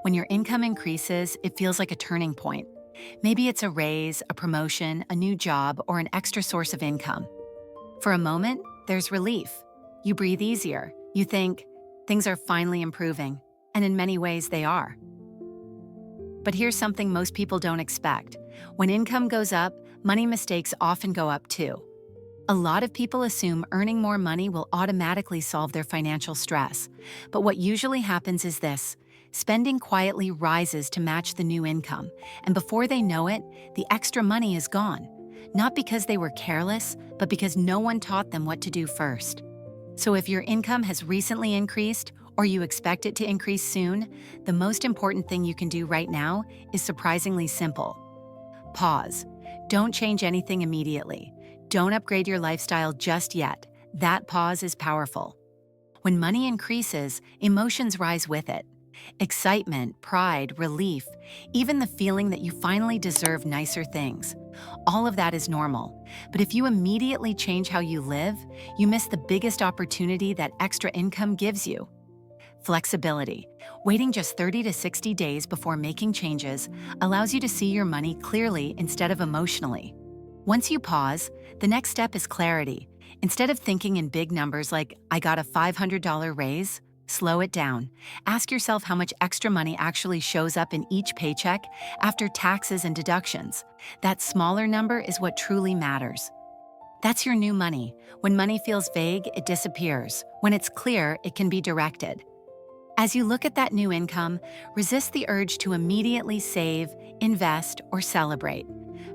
When your income increases, it feels like a turning point. Maybe it's a raise, a promotion, a new job, or an extra source of income. For a moment, there's relief. You breathe easier. You think, things are finally improving. And in many ways, they are. But here's something most people don't expect. When income goes up, money mistakes often go up too. A lot of people assume earning more money will automatically solve their financial stress. But what usually happens is this: spending quietly rises to match the new income, and before they know it, the extra money is gone. Not because they were careless, but because no one taught them what to do first. So if your income has recently increased, or you expect it to increase soon, the most important thing you can do right now is surprisingly simple. Pause. Don't change anything immediately. Don't upgrade your lifestyle just yet. That pause is powerful. When money increases, emotions rise with it. Excitement, pride, relief, even the feeling that you finally deserve nicer things. All of that is normal. But if you immediately change how you live, you miss the biggest opportunity that extra income gives you. Flexibility. Waiting just 30 to 60 days before making changes allows you to see your money clearly instead of emotionally. Once you pause, the next step is clarity. Instead of thinking in big numbers like, I got a $500 raise, slow it down. Ask yourself how much extra money actually shows up in each paycheck after taxes and deductions. That smaller number is what truly matters. That's your new money. When money feels vague, it disappears. When it's clear, it can be directed. As you look at that new income, resist the urge to immediately save, invest, or celebrate.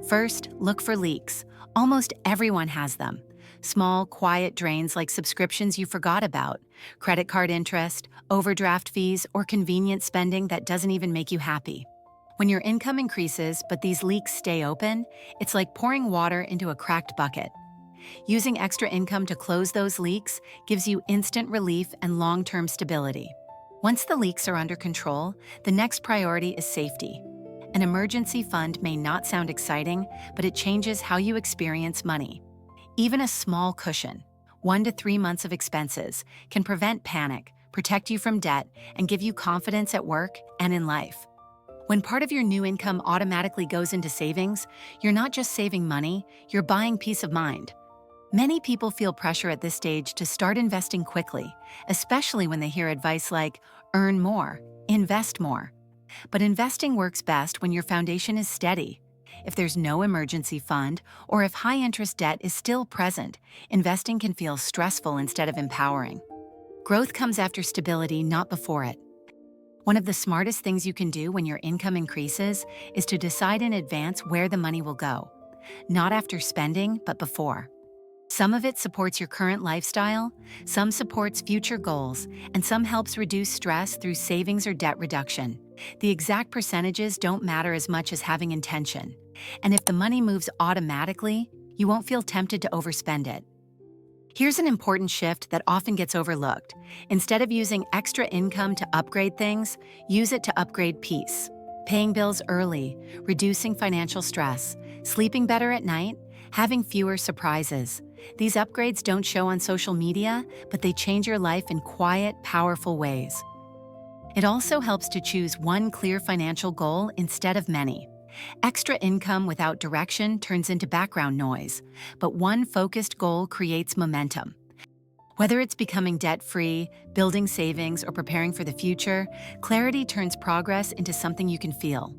First, look for leaks. Almost everyone has them. Small, quiet drains like subscriptions you forgot about, credit card interest, overdraft fees, or convenience spending that doesn't even make you happy. When your income increases but these leaks stay open, it's like pouring water into a cracked bucket. Using extra income to close those leaks gives you instant relief and long-term stability. Once the leaks are under control, the next priority is safety. An emergency fund may not sound exciting, but it changes how you experience money. Even a small cushion, 1 to 3 months of expenses, can prevent panic, protect you from debt, and give you confidence at work and in life. When part of your new income automatically goes into savings, you're not just saving money, you're buying peace of mind. Many people feel pressure at this stage to start investing quickly, especially when they hear advice like, earn more, invest more. But investing works best when your foundation is steady. If there's no emergency fund, or if high-interest debt is still present, investing can feel stressful instead of empowering. Growth comes after stability, not before it. One of the smartest things you can do when your income increases is to decide in advance where the money will go. Not after spending, but before. Some of it supports your current lifestyle, some supports future goals, and some helps reduce stress through savings or debt reduction. The exact percentages don't matter as much as having intention. And if the money moves automatically, you won't feel tempted to overspend it. Here's an important shift that often gets overlooked. Instead of using extra income to upgrade things, use it to upgrade peace. Paying bills early, reducing financial stress, sleeping better at night, having fewer surprises. These upgrades don't show on social media, but they change your life in quiet, powerful ways. It also helps to choose one clear financial goal instead of many. Extra income without direction turns into background noise, but one focused goal creates momentum. Whether it's becoming debt-free, building savings, or preparing for the future, clarity turns progress into something you can feel.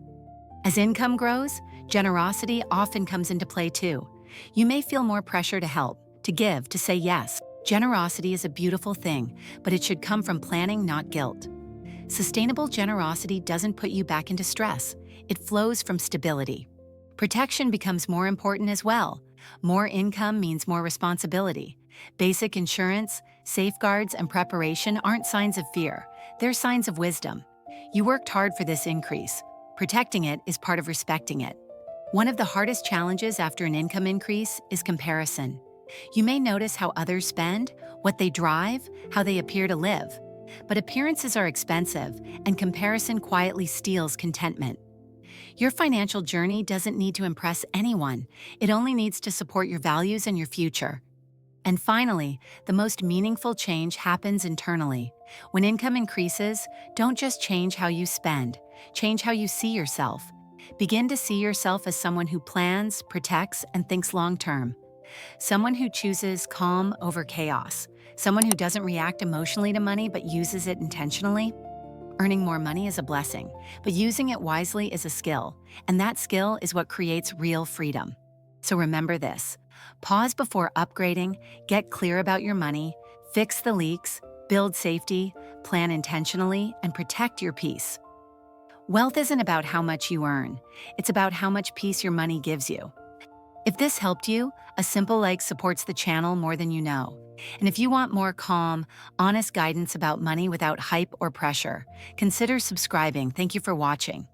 As income grows, generosity often comes into play too. You may feel more pressure to help, to give, to say yes. Generosity is a beautiful thing, but it should come from planning, not guilt. Sustainable generosity doesn't put you back into stress. It flows from stability. Protection becomes more important as well. More income means more responsibility. Basic insurance, safeguards, and preparation aren't signs of fear. They're signs of wisdom. You worked hard for this increase. Protecting it is part of respecting it. One of the hardest challenges after an income increase is comparison. You may notice how others spend, what they drive, how they appear to live. But appearances are expensive, and comparison quietly steals contentment. Your financial journey doesn't need to impress anyone. It only needs to support your values and your future. And finally, the most meaningful change happens internally. When income increases, don't just change how you spend, change how you see yourself. Begin to see yourself as someone who plans, protects, and thinks long term. Someone who chooses calm over chaos. Someone who doesn't react emotionally to money but uses it intentionally. Earning more money is a blessing, but using it wisely is a skill, and that skill is what creates real freedom. So remember this: pause before upgrading, get clear about your money, fix the leaks, build safety, plan intentionally, and protect your peace. Wealth isn't about how much you earn, it's about how much peace your money gives you. If this helped you, a simple like supports the channel more than you know. And if you want more calm, honest guidance about money without hype or pressure, consider subscribing. Thank you for watching.